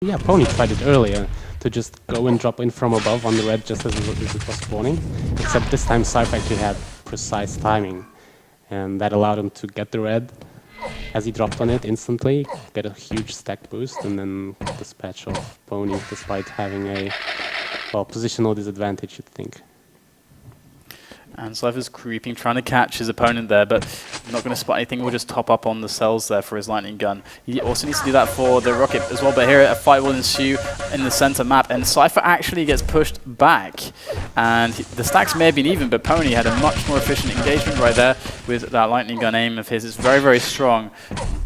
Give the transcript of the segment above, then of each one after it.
Yeah, p0ni tried it earlier to just go and drop in from above on the red just as it was spawning. Except this time Cypher actually had precise timing, and that allowed him to get the red as he dropped on it instantly, get a huge stack boost, and then dispatch of p0ni despite having a, well, positional disadvantage, you'd think. And Cypher's creeping, trying to catch his opponent there, but not going to spot anything. We'll just top up on the cells there for his lightning gun. He also needs to do that for the rocket as well, but here a fight will ensue in the center map, and Cypher actually gets pushed back. And the stacks may have been even, but p0ni had a much more efficient engagement right there with that lightning gun aim of his. It's very, very strong.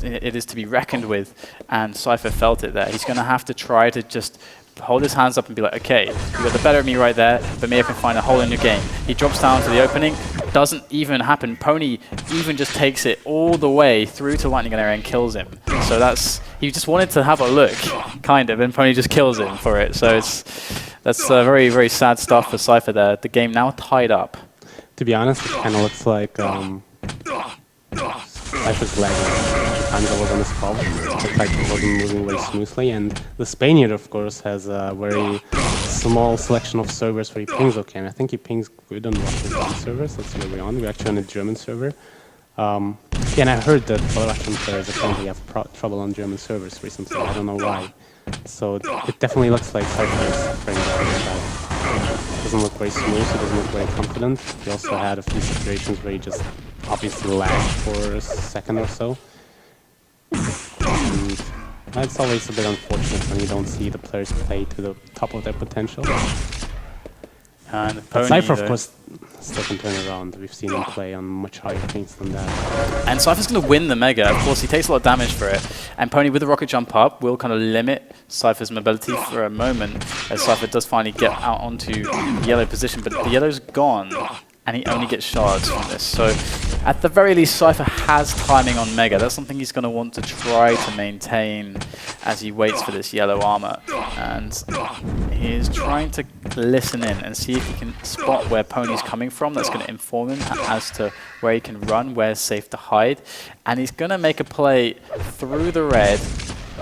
It is to be reckoned with, and Cypher felt it there. He's going to have to try to just hold his hands up and be like, okay, you got the better of me right there, but maybe I can find a hole in your game. He drops down to the opening, doesn't even happen. p0ni even just takes it all the way through to lightning gun area and kills him. So that's, he just wanted to have a look, kind of, and p0ni just kills him for it. So that's very, very sad stuff for Cypher there. The game now tied up. To be honest, it kind of looks like Cypher's lagging. Times I was on his call, the fact it wasn't moving very smoothly, and the Spaniard, of course, has a very small selection of servers where he pings okay, and I think he pings good on Russian servers. That's where we're on. We're actually on a German server. Yeah, and I heard that Russian players apparently have trouble on German servers recently. I don't know why. So it definitely looks like Cypher is suffering that. It doesn't look very smooth, it doesn't look very confident. He also had a few situations where he just obviously lagged for a second or so. And it's always a bit unfortunate when you don't see the players play to the top of their potential. And But Cypher, of course, still can turn around. We've seen him play on much higher things than that. And Cypher's going to win the Mega. Of course, he takes a lot of damage for it. And p0ni with the rocket jump up will kind of limit Cypher's mobility for a moment, as Cypher does finally get out onto the yellow position. But the yellow's gone, and he only gets shards from this. So at the very least, Cypher has timing on Mega. That's something he's going to want to try to maintain as he waits for this yellow armor. And he is trying to listen in and see if he can spot where p0ni's coming from. That's going to inform him as to where he can run, where's safe to hide. And he's going to make a play through the red,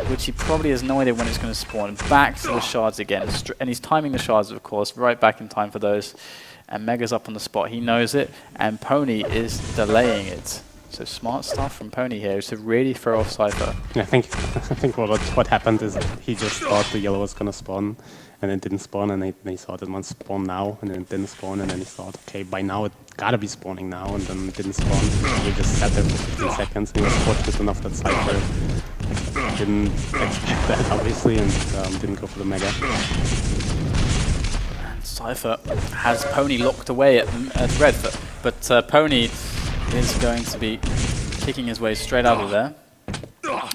which he probably has no idea when it's going to spawn. Back to the shards again. And he's timing the shards, of course, right back in time for those. And Mega's up on the spot. He knows it, and p0ni is delaying it. So smart stuff from p0ni here to really throw off Cypher. Yeah, I think what happened is he just thought the yellow was gonna spawn, and it didn't spawn, and he thought it must spawn now, and then it didn't spawn, and then he thought, okay, by now it gotta be spawning now, and then it didn't spawn. He just sat there for 15 seconds, and he was fortunate enough that Cypher didn't expect that, obviously, and didn't go for the Mega. Cypher has p0ni locked away at red, but p0ni is going to be kicking his way straight out of there.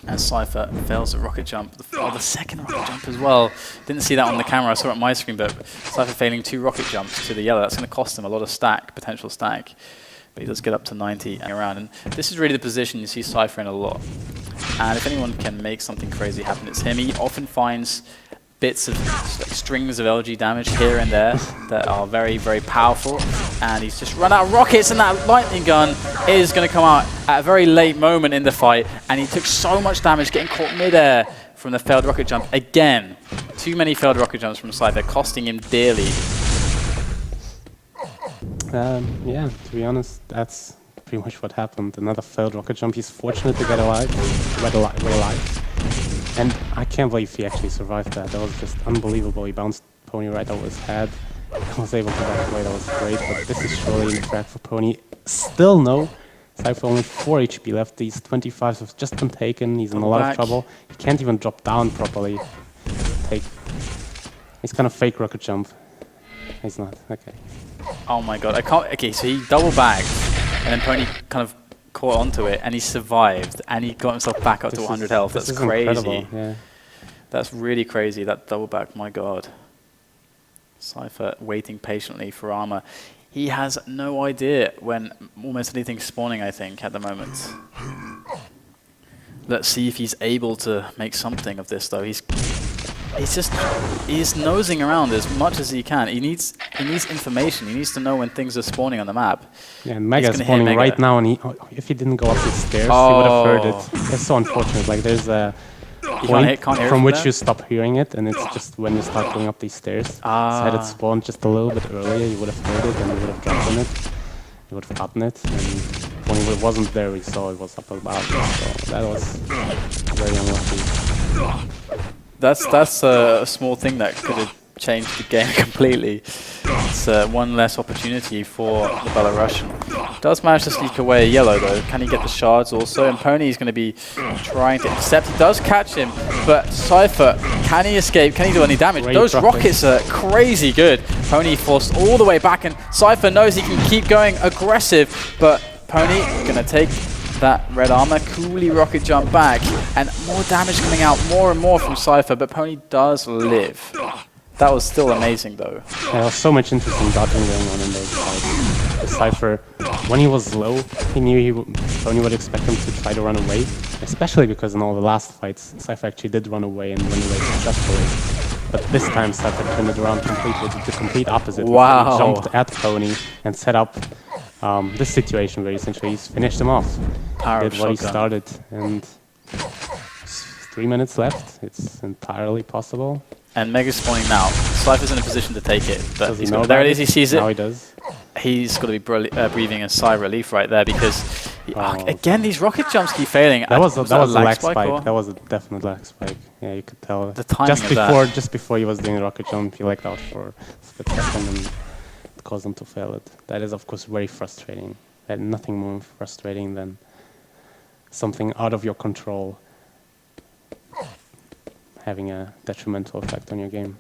And Cypher fails a rocket jump, the second rocket jump as well. Didn't see that on the camera, I saw it on my screen, but Cypher failing 2 rocket jumps to the yellow. That's going to cost him a lot of stack, potential stack. But he does get up to 90 and around. And this is really the position you see Cypher in a lot. And if anyone can make something crazy happen, it's him. He often finds bits of strings of LG damage here and there that are very, very powerful, and he's just run out of rockets, and that lightning gun is going to come out at a very late moment in the fight, and he took so much damage getting caught midair from the failed rocket jump. Again, too many failed rocket jumps from Cypher, costing him dearly. Yeah, to be honest, that's pretty much what happened. Another failed rocket jump. He's fortunate to get alive, alive. And I can't believe he actually survived that. That was just unbelievable. He bounced p0ni right over his head. I was able to back away. That was great. But this is surely in the track for p0ni. Still no. Cypher only 4 HP left. These 25s have just been taken. He's in a lot of trouble. He can't even drop down properly. He's kind of fake rocket jump. He's not. Okay. Oh my god. I can't. Okay, so he double bagged, and then p0ni kind of caught onto it, and he survived, and he got himself back up to 100 health. That's crazy. Yeah. That's really crazy, that double back, my god. Cypher waiting patiently for armor. He has no idea when almost anything's spawning, I think, at the moment. Let's see if he's able to make something of this, though. He's nosing around as much as he can. He needs information. He needs to know when things are spawning on the map. Yeah, and Mega's spawning right now, and if he didn't go up the stairs, he would have heard it. It's so unfortunate. Like there's a point can't hear it from which there? you stop hearing it, and it's just when you start going up these stairs. So had it spawned just a little bit earlier, you would have heard it and you would have dropped on it. You would have gotten it, and when it wasn't there, we saw it was up about. So that was very unlucky. That's a small thing that could have changed the game completely. It's one less opportunity for the Belarusian. Does manage to sneak away yellow though. Can he get the shards also? And p0ni is going to be trying to intercept. He does catch him, but Cypher, can he escape? Can he do any damage? Great Those rockets are crazy good. p0ni forced all the way back, and Cypher knows he can keep going aggressive, but p0ni going to take that red armor, coolly rocket jump back, and more damage coming out more and more from Cypher, but p0ni does live. That was still amazing though. Yeah, there was so much interesting dodging going on in those fights. Cypher, when he was low, he knew p0ni would expect him to try to run away, especially because in all the last fights, Cypher actually did run away and run away successfully. But this time, Cypher turned it around completely, did the complete opposite. Wow. He jumped at p0ni and set up this situation where essentially he's finished him off. Power Did what he started, and 3 minutes left. It's entirely possible. And Mega's spawning now. Cypher's in a position to take it, but Does he he's know there about it is, he sees it. Now he does. He's got to be breathing a sigh of relief right there because, again, these rocket jumps keep failing. That was a lag spike. spike. That was a definite lag spike. Yeah, you could tell. The timing just before he was doing the rocket jump, he lagged out for a split second and it caused him to fail it. That is, of course, very frustrating. Nothing more frustrating than something out of your control having a detrimental effect on your game.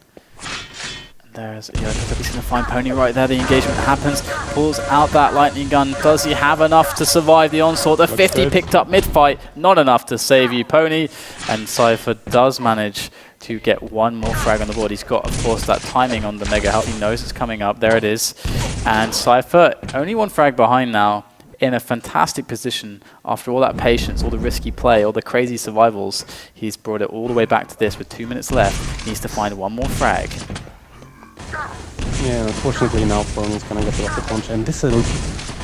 There's he's going to find p0ni right there. The engagement happens. Pulls out that lightning gun. Does he have enough to survive the onslaught? The 50 picked up mid-fight. Not enough to save you, p0ni. And Cypher does manage to get one more frag on the board. He's got, of course, that timing on the mega health. He knows it's coming up. There it is. And Cypher, only one frag behind now, in a fantastic position after all that patience, all the risky play, all the crazy survivals. He's brought it all the way back to this with 2 minutes left. He needs to find one more frag. Yeah, unfortunately now p0ni is going to get the rocket launch, and this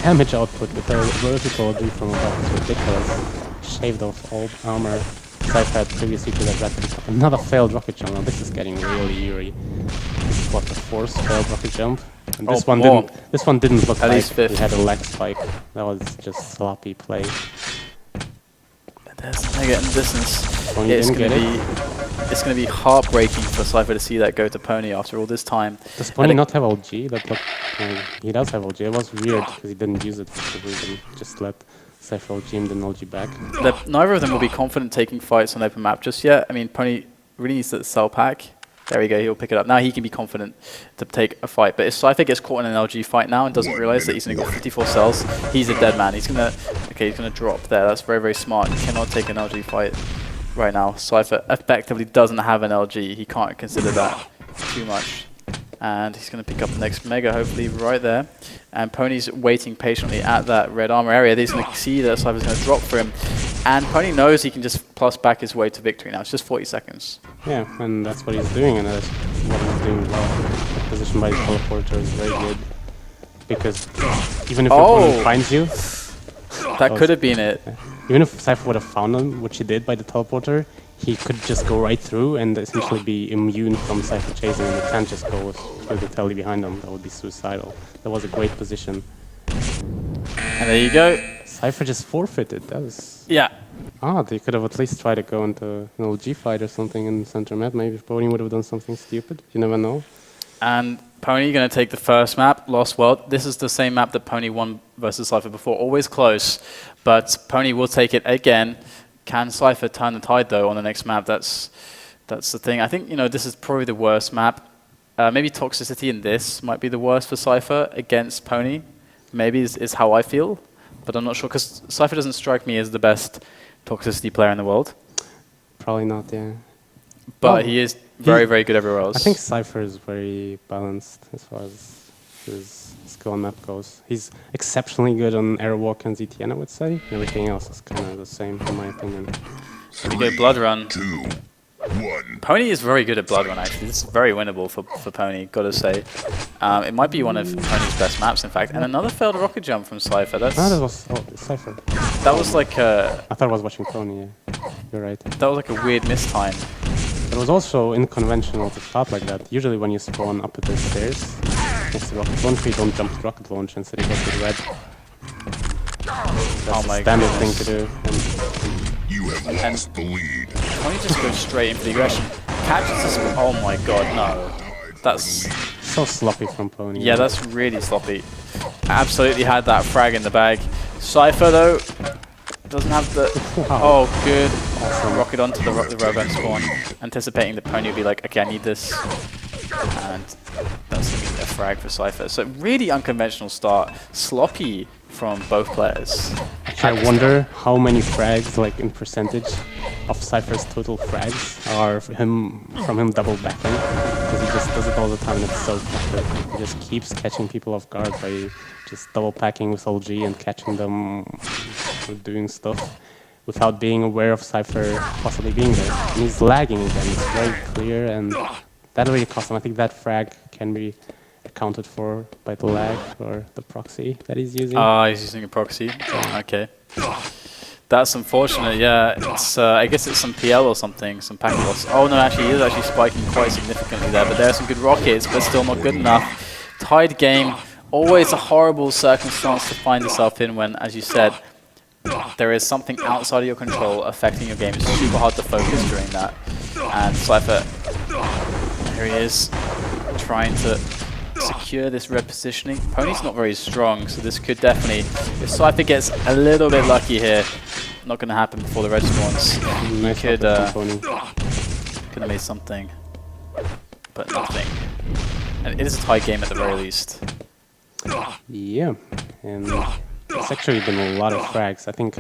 damage output with the vertical G from above is ridiculous. Shaved off all armor Cypher had previously to that rapid jump. Another failed rocket jump. Now this is getting really eerie. This is what, the fourth failed rocket jump? And this one didn't look like he had a lag spike. That was just sloppy play. There's Mega in distance. It's going to be heartbreaking for Cypher to see that go to p0ni after all this time. Does p0ni not have LG? He does have LG. It was weird because he didn't use it for some reason. Just let Cypher LG him, then LG back. Neither of them will be confident taking fights on open map just yet. I mean, p0ni really needs the cell pack. There we go, he'll pick it up. Now he can be confident to take a fight. But if Cypher gets caught in an LG fight now and doesn't realize that he's only got 54 cells, he's a dead man. He's gonna drop there. That's very, very smart. He cannot take an LG fight right now. Cypher effectively doesn't have an LG. He can't consider that too much. And he's gonna pick up the next Mega, hopefully, right there. And p0ni's waiting patiently at that red armor area. He's gonna see that Cypher's gonna drop for him. And p0ni knows he can just plus back his way to victory now. It's just 40 seconds. Yeah, and that's what he's doing, and that's what he's doing well. The position by the teleporter is very good. Because even if your opponent finds you... That could have been it. Even if Cypher would have found him, which he did by the teleporter, he could just go right through and essentially be immune from Cypher chasing him. He can't just go through the telly behind him. That would be suicidal. That was a great position. And there you go. Cypher just forfeited. That was... Yeah. They could have at least tried to go into an LG fight or something in the center map. Maybe p0ni would have done something stupid. You never know. And p0ni going to take the first map, Lost World. This is the same map that p0ni won versus Cypher before. Always close, but p0ni will take it again. Can Cypher turn the tide though on the next map? That's the thing. I think this is probably the worst map. Maybe Toxicity in this might be the worst for Cypher against p0ni. Maybe is how I feel, but I'm not sure because Cypher doesn't strike me as the best Toxicity player in the world. Probably not, yeah. But he is very, very good everywhere else. I think Cypher is very balanced as far as his skill on map goes. He's exceptionally good on Airwalk and ZTN, I would say. Everything else is kind of the same, in my opinion. We go Blood Run. 2, 1. p0ni is very good at Blood Run, actually. This is very winnable for p0ni, gotta say. It might be one of p0ni's best maps, in fact. And another failed rocket jump from Cypher. That was Cypher. That was like I thought I was watching p0ni, yeah. you're right. That was like a weird mistime. It was also unconventional to start like that. Usually when you spawn up at the stairs next to rocket launch, you don't jump to rocket launch, instead you go to red. That's my a standard goodness. thing to do. And You have lost the lead. Pony just goes straight in for the aggression. Catches this. Oh my god, no. That's. so sloppy from p0ni. Yeah, that's really sloppy. Absolutely had that frag in the bag. Cypher, though, doesn't have the... Wow. Oh, good. Awesome. Rocket onto the Rovan spawn, anticipating that p0ni would be like, okay, I need this. And that's going to be a frag for Cypher. So really unconventional start. Sloppy from both players. Actually, I wonder how many frags, like in percentage, of Cypher's total frags are from him double backing. Because he just does it all the time and it's so effective. He just keeps catching people off guard by just double packing with LG and catching them doing stuff without being aware of Cypher possibly being there. And he's lagging again, it's very clear, and that really cost him. I think that frag can be accounted for by the lag or the proxy that he's using. He's using a proxy. Okay. That's unfortunate, yeah. It's, I guess it's some PL or something, some packet loss. Oh no, actually he is actually spiking quite significantly there, but there are some good rockets, but still not good enough. Tied game, always a horrible circumstance to find yourself in when, as you said, there is something outside of your control affecting your game. It's super hard to focus during that. And Cypher, here he is, trying to secure this red positioning. p0ni's not very strong, so this could definitely, if Cypher gets a little bit lucky here, not going to happen before the red spawns. He could have made something, but nothing. And it is a tie game at the very least. Yeah, and it's actually been a lot of frags. I think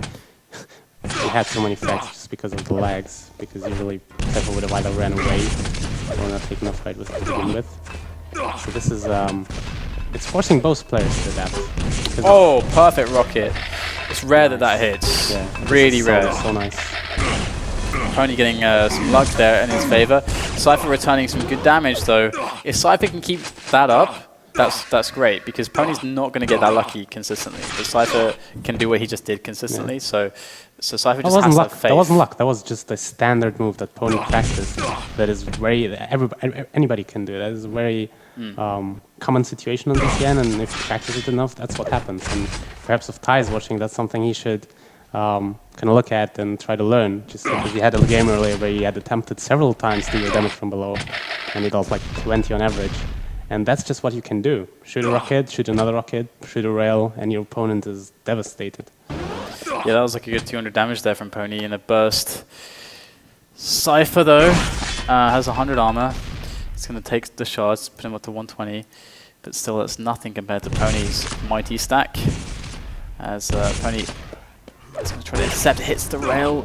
we had so many frags just because of the lags, because usually Cypher would have either ran away or not taken a fight with to begin with. So this is, it's forcing both players to adapt. Oh, perfect rocket. It's rare that that hits. Yeah, really rare. So nice. p0ni getting some luck there in his favor. Cypher returning some good damage though. If Cypher can keep that up, that's great, because p0ni's not going to get that lucky consistently. But Cypher can do what he just did consistently, so Cypher just has to have faith. That wasn't luck. That was just a standard move that p0ni practiced. That is very anybody can do. That is a very common situation on this game, and if you practice it enough, that's what happens. And perhaps if Ty is watching, that's something he should kind of look at and try to learn. Just because he had a game earlier where he had attempted several times to do damage from below, and he does like 20 on average. And that's just what you can do. Shoot a rocket, shoot another rocket, shoot a rail, and your opponent is devastated. Yeah, that was like a good 200 damage there from p0ni in a burst. Cypher, though, has 100 armor. It's going to take the shards, put him up to 120. But still, that's nothing compared to p0ni's mighty stack. As p0ni is going to try to intercept, hits the rail.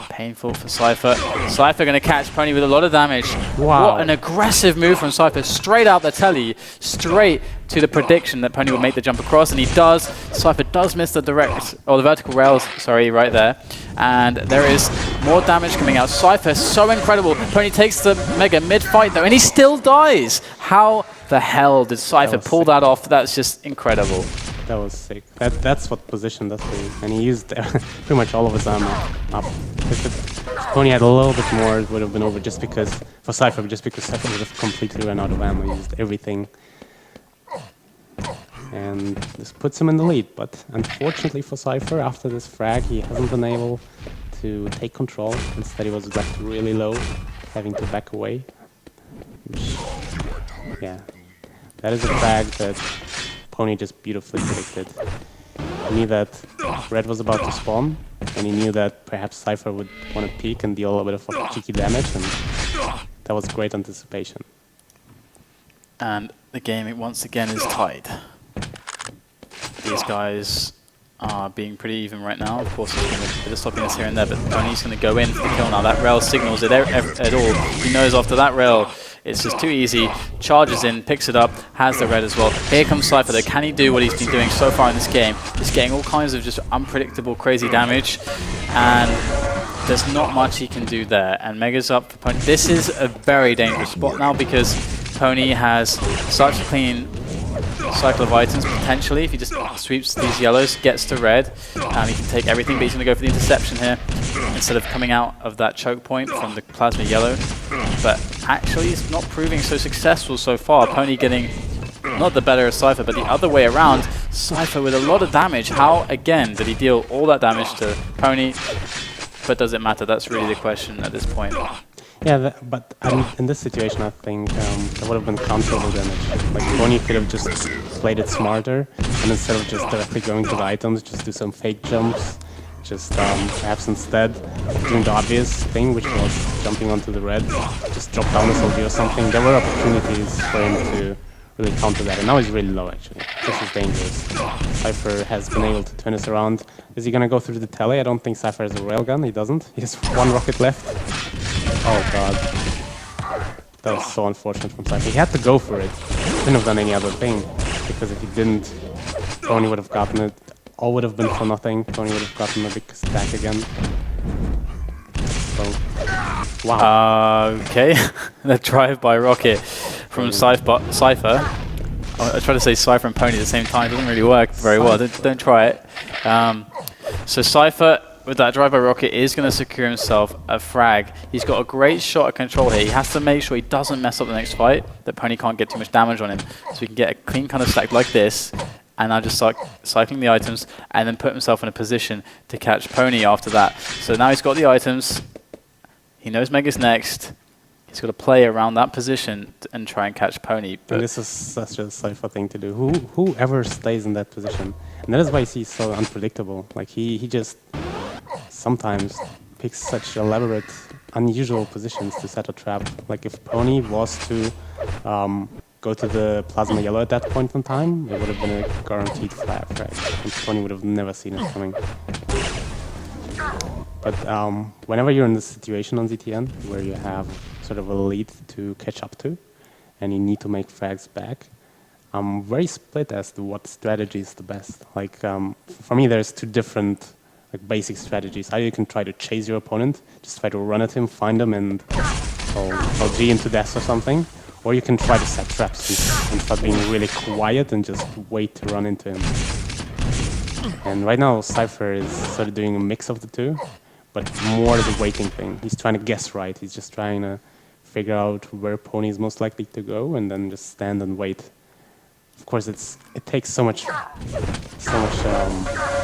Painful for Cypher. Cypher going to catch p0ni with a lot of damage. Wow. What an aggressive move from Cypher. Straight out the telly, straight to the prediction that p0ni would make the jump across, and he does. Cypher does miss the the vertical rails, sorry, right there. And there is more damage coming out. Cypher, so incredible. p0ni takes the Mega mid-fight though, and he still dies. How the hell did Cypher pull that off? That's just incredible. That was sick. That's what position does for you. And he used pretty much all of his armor up. If p0ni had a little bit more, it would have been over just because, for Cypher, just because Cypher would have completely run out of ammo. He used everything. And this puts him in the lead. But unfortunately for Cypher, after this frag, he hasn't been able to take control. Instead, he was left really low, having to back away. Which, yeah, that is a frag that p0ni just beautifully predicted. He knew that red was about to spawn, and he knew that perhaps Cypher would want to peek and deal a little bit of cheeky damage, and that was great anticipation. And the game, once again, is tied. These guys are being pretty even right now. Of course, there's a bit of sloppiness here and there, but p0ni's going to go in for the kill now. That rail signals it at all. He knows after that rail, it's just too easy. Charges in, picks it up, has the red as well. Here comes Cypher though. Can he do what he's been doing so far in this game? He's getting all kinds of just unpredictable, crazy damage. And there's not much he can do there. And Mega's up for p0ni. This is a very dangerous spot now because p0ni has such a clean cycle of items potentially. If he just sweeps these yellows, gets to red, and he can take everything, but he's going to go for the interception here. instead of coming out of that choke point from the plasma yellow. But actually, it's not proving so successful so far. p0ni getting not the better of Cypher, but the other way around. Cypher with a lot of damage. How, again, did he deal all that damage to p0ni? But does it matter? That's really the question at this point. Yeah, but in this situation, I think there would have been counterable damage. Like, p0ni could have just played it smarter, and instead of just directly going to the items, just do some fake jumps. Just perhaps instead of doing the obvious thing, which was jumping onto the red, just drop down a soldier or something. There were opportunities for him to really counter that, and now he's really low, actually. This is dangerous. Cypher has been able to turn this around. Is he going to go through the tele? I don't think Cypher has a railgun. He doesn't. He has one rocket left. Oh, God. That was so unfortunate from Cypher. He had to go for it. He couldn't have done any other thing, because if he didn't, p0ni would have gotten it. All would have been for nothing. p0ni would have gotten a big stack again. So, wow. Okay, the drive-by rocket from Cypher. I try to say Cypher and p0ni at the same time. It doesn't really work very well. Don't try it. So Cypher, with that drive-by rocket, is going to secure himself a frag. He's got a great shot at control here. He has to make sure he doesn't mess up the next fight, that p0ni can't get too much damage on him. So he can get a clean kind of stack like this, and now just start cycling the items, and then put himself in a position to catch p0ni after that. So now he's got the items. He knows Mega's next. He's got to play around that position and try and catch p0ni. And this is such a Cypher thing to do. Whoever stays in that position. And that is why he's so unpredictable. Like, he just sometimes picks such elaborate, unusual positions to set a trap. Like, if p0ni was to go to the plasma yellow at that point in time, it would have been a guaranteed frag. And p0ni would have never seen it coming. But whenever you're in this situation on ZTN, where you have sort of a lead to catch up to, and you need to make frags back, I'm very split as to what strategy is the best. Like, for me, there's two different basic strategies. Either you can try to chase your opponent, just try to run at him, find him, and or G into death or something. Or you can try to set traps and start being really quiet and just wait to run into him. And right now, Cypher is sort of doing a mix of the two, but more the waiting thing. He's trying to guess right. He's just trying to figure out where p0ni is most likely to go, and then just stand and wait. Of course, it takes so much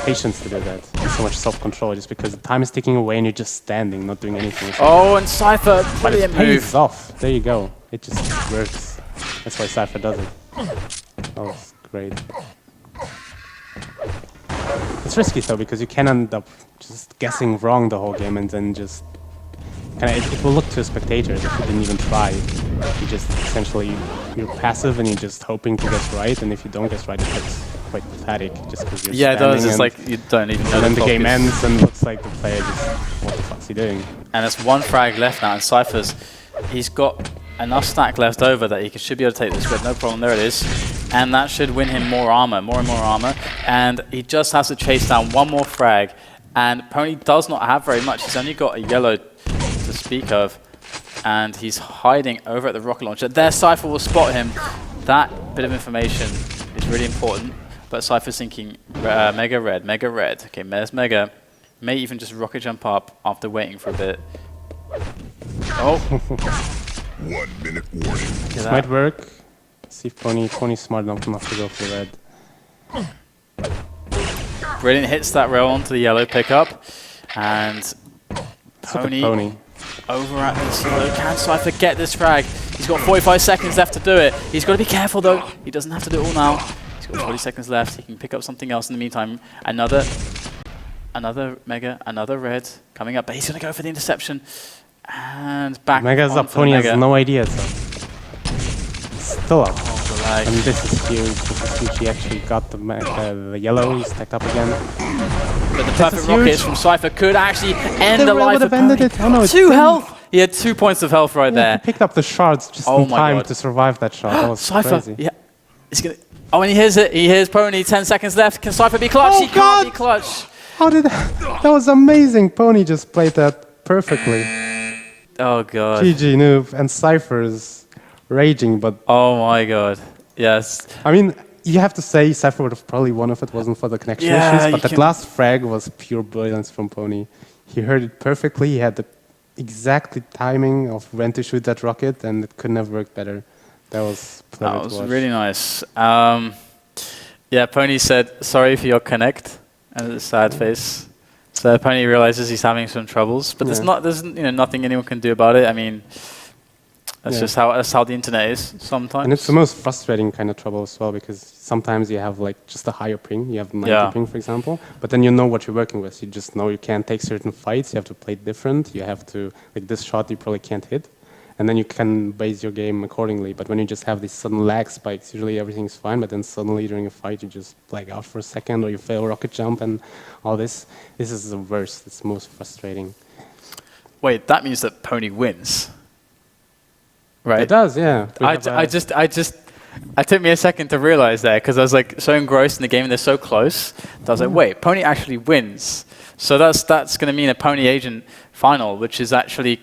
patience to do that, and so much self-control, just because the time is ticking away and you're just standing, not doing anything. Oh, and Cypher, brilliant move. But it pays move. off. There you go. It just works. That's why Cypher does it. That was great. It's risky though, because you can end up just guessing wrong the whole game, and then just it will look to spectators if you didn't even try. You just essentially, you're passive and you're just hoping to guess right, and if you don't guess right, it looks quite pathetic, just because you're Yeah, it does. standing It's like you don't even know. and then the game ends and looks like the player just, what the fuck's he doing? And there's one frag left now, and Cypher's, he's got enough stack left over that he should be able to take this red, no problem. There it is. And that should win him more armor, more and more armor. And he just has to chase down one more frag. And p0ni does not have very much. He's only got a yellow to speak of. And he's hiding over at the rocket launcher. There, Cypher will spot him. That bit of information is really important. But Cypher's thinking, Mega red, Mega red. Okay, there's Mega. May even just rocket jump up after waiting for a bit. Oh. 1 minute warning. This might work. See if p0ni's smart enough to go for the red. Brilliant, hits that rail onto the yellow pickup. And p0ni over at this yellow. Can Cypher get this frag? He's got 45 seconds left to do it. He's got to be careful though. He doesn't have to do it all now. He's got 40 seconds left. He can pick up something else in the meantime. Another Mega, another red coming up. But he's going to go for the interception. And back Mega's up. p0ni has no idea, so still up. Oh, the lag. And this is huge. This is huge. He actually got the yellow. He's stacked up again. But the perfect rockets from Cypher could actually end the life of p0ni. Oh, no, 2 health. He had 2 points of health right there. He picked up the shards just in time to survive that shot. That was Cypher, crazy. yeah. He's gonna. Oh, and he hears it. He hears p0ni. 10 seconds left. Can Cypher be clutch? Oh, he can't be clutch. How did that? That was amazing. p0ni just played that perfectly. Oh god. GG noob, and Cypher's raging, but Oh my god. Yes. I mean, you have to say Cypher would have probably won if it wasn't for the connection issues, but that last frag was pure brilliance from p0ni. he heard it perfectly. He had the exact timing of when to shoot that rocket, and it couldn't have worked better. That was pleasant That to was watch. really nice. Yeah, p0ni said, sorry for your connect, and a sad face. So p0ni realizes he's having some troubles, but there's nothing anyone can do about it. I mean, that's just how the internet is sometimes. And it's the most frustrating kind of trouble as well, because sometimes you have like just a higher ping. You have 90 ping, for example, but then you know what you're working with. You just know you can't take certain fights. You have to play different. You have to, like this shot you probably can't hit. And then you can base your game accordingly. But when you just have these sudden lag spikes, usually everything's fine, but then suddenly during a fight you just lag out for a second, or you fail rocket jump and all this. This is the worst. It's most frustrating. Wait, that means that p0ni wins, right? It does, yeah. It took me a second to realize that, because I was like so engrossed in the game and they're so close that I was like, wait, p0ni actually wins. So that's going to mean a p0ni agent final, which is actually,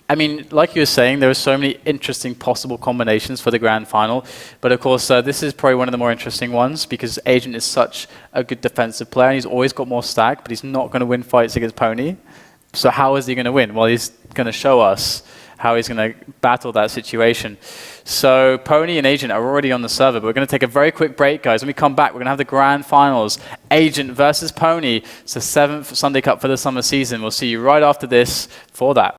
I mean, like you were saying, there are so many interesting possible combinations for the grand final. But of course, this is probably one of the more interesting ones, because Agent is such a good defensive player, and he's always got more stack, but he's not going to win fights against p0ni. So how is he going to win? Well, he's going to show us how he's going to battle that situation. So p0ni and Agent are already on the server, but we're going to take a very quick break, guys. When we come back, we're going to have the grand finals. Agent versus p0ni. It's the 7th Sunday Cup for the summer season. We'll see you right after this for that.